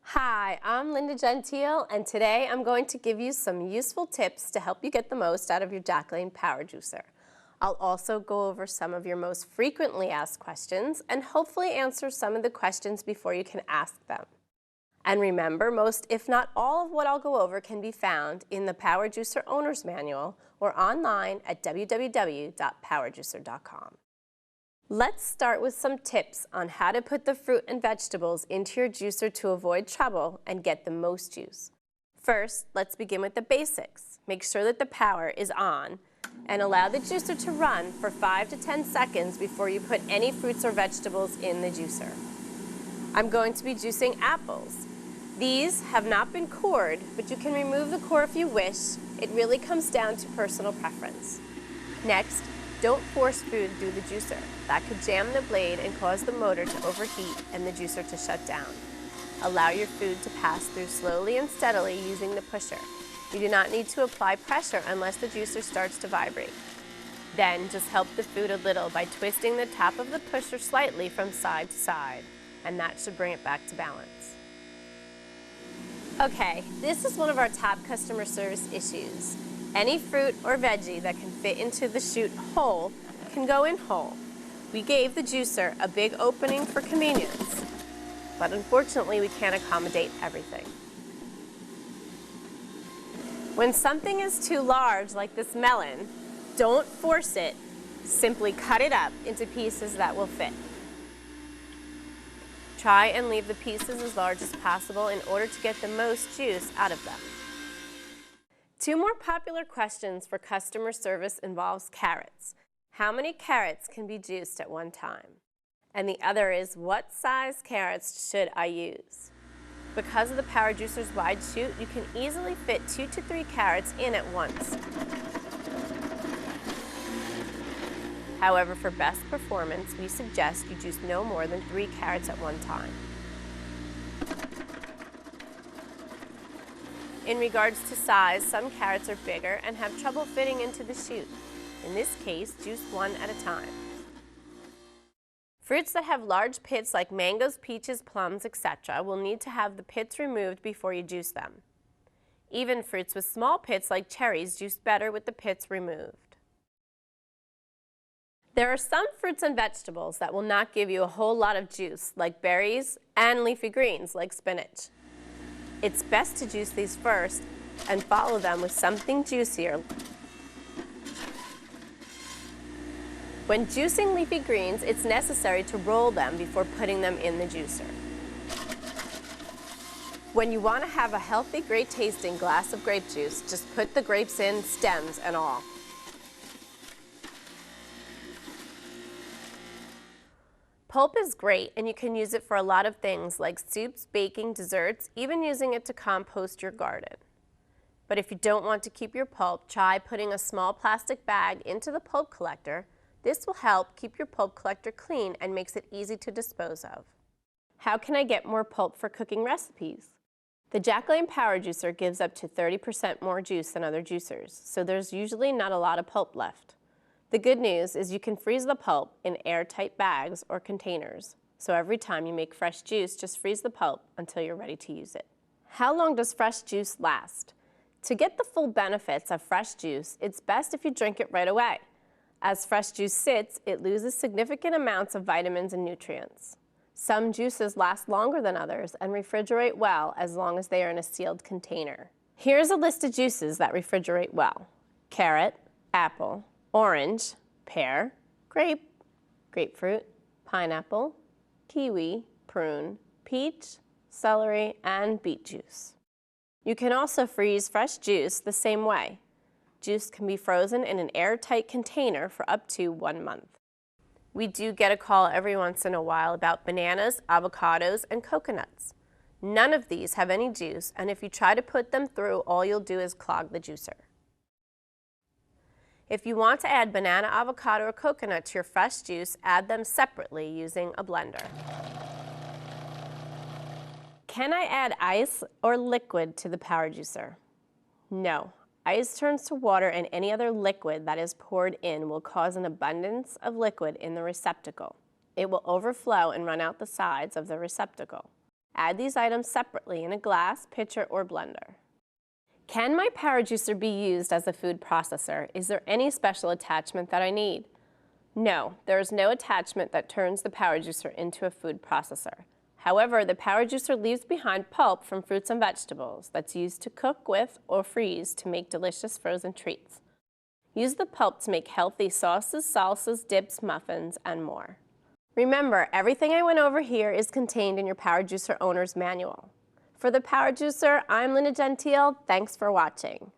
Hi, I'm Linda Gentile, and today I'm going to give you some useful tips to help you get the most out of your LaLanne Power Juicer. I'll also go over some of your most frequently asked questions and hopefully answer some of the questions before you can ask them. And remember, most, if not all, of what I'll go over can be found in the Power Juicer Owner's Manual or online at www.powerjuicer.com. Let's start with some tips on how to put the fruit and vegetables into your juicer to avoid trouble and get the most juice. First, let's begin with the basics. Make sure that the power is on and allow the juicer to run for 5 to 10 seconds before you put any fruits or vegetables in the juicer. I'm going to be juicing apples. These have not been cored, but you can remove the core if you wish. It really comes down to personal preference. Next, don't force food through the juicer. That could jam the blade and cause the motor to overheat and the juicer to shut down. Allow your food to pass through slowly and steadily using the pusher. You do not need to apply pressure unless the juicer starts to vibrate. Then just help the food a little by twisting the top of the pusher slightly from side to side, and that should bring it back to balance. Okay, this is one of our top customer service issues. Any fruit or veggie that can fit into the chute whole can go in whole. We gave the juicer a big opening for convenience, but unfortunately we can't accommodate everything. When something is too large, like this melon, don't force it. Simply cut it up into pieces that will fit. Try and leave the pieces as large as possible in order to get the most juice out of them. Two more popular questions for customer service involves carrots. How many carrots can be juiced at one time? And the other is, what size carrots should I use? Because of the Power Juicer's wide chute, you can easily fit 2 to 3 carrots in at once. However, for best performance, we suggest you juice no more than 3 carrots at one time. In regards to size, some carrots are bigger and have trouble fitting into the chute. In this case, juice one at a time. Fruits that have large pits like mangoes, peaches, plums, etc. will need to have the pits removed before you juice them. Even fruits with small pits like cherries juice better with the pits removed. There are some fruits and vegetables that will not give you a whole lot of juice, like berries and leafy greens like spinach. It's best to juice these first and follow them with something juicier. When juicing leafy greens, it's necessary to roll them before putting them in the juicer. When you want to have a healthy, great tasting glass of grape juice, just put the grapes in, stems and all. Pulp is great, and you can use it for a lot of things like soups, baking, desserts, even using it to compost your garden. But if you don't want to keep your pulp, try putting a small plastic bag into the pulp collector. This will help keep your pulp collector clean and makes it easy to dispose of. How can I get more pulp for cooking recipes? The LaLanne Power Juicer gives up to 30% more juice than other juicers, so there's usually not a lot of pulp left. The good news is you can freeze the pulp in airtight bags or containers. So every time you make fresh juice, just freeze the pulp until you're ready to use it. How long does fresh juice last? To get the full benefits of fresh juice, it's best if you drink it right away. As fresh juice sits, it loses significant amounts of vitamins and nutrients. Some juices last longer than others and refrigerate well as long as they are in a sealed container. Here's a list of juices that refrigerate well: carrot, apple, orange, pear, grape, grapefruit, pineapple, kiwi, prune, peach, celery, and beet juice. You can also freeze fresh juice the same way. Juice can be frozen in an airtight container for up to 1 month. We do get a call every once in a while about bananas, avocados, and coconuts. None of these have any juice, and if you try to put them through, all you'll do is clog the juicer. If you want to add banana, avocado, or coconut to your fresh juice, add them separately using a blender. Can I add ice or liquid to the Power Juicer? No. Ice turns to water, and any other liquid that is poured in will cause an abundance of liquid in the receptacle. It will overflow and run out the sides of the receptacle. Add these items separately in a glass, pitcher, or blender. Can my power juicer be used as a food processor? Is there any special attachment that I need? No, there is no attachment that turns the power juicer into a food processor. However, the power juicer leaves behind pulp from fruits and vegetables that's used to cook with or freeze to make delicious frozen treats. Use the pulp to make healthy sauces, salsas, dips, muffins, and more. Remember, everything I went over here is contained in your power juicer owner's manual. For the power juicer, I'm Linda Gentile. Thanks for watching.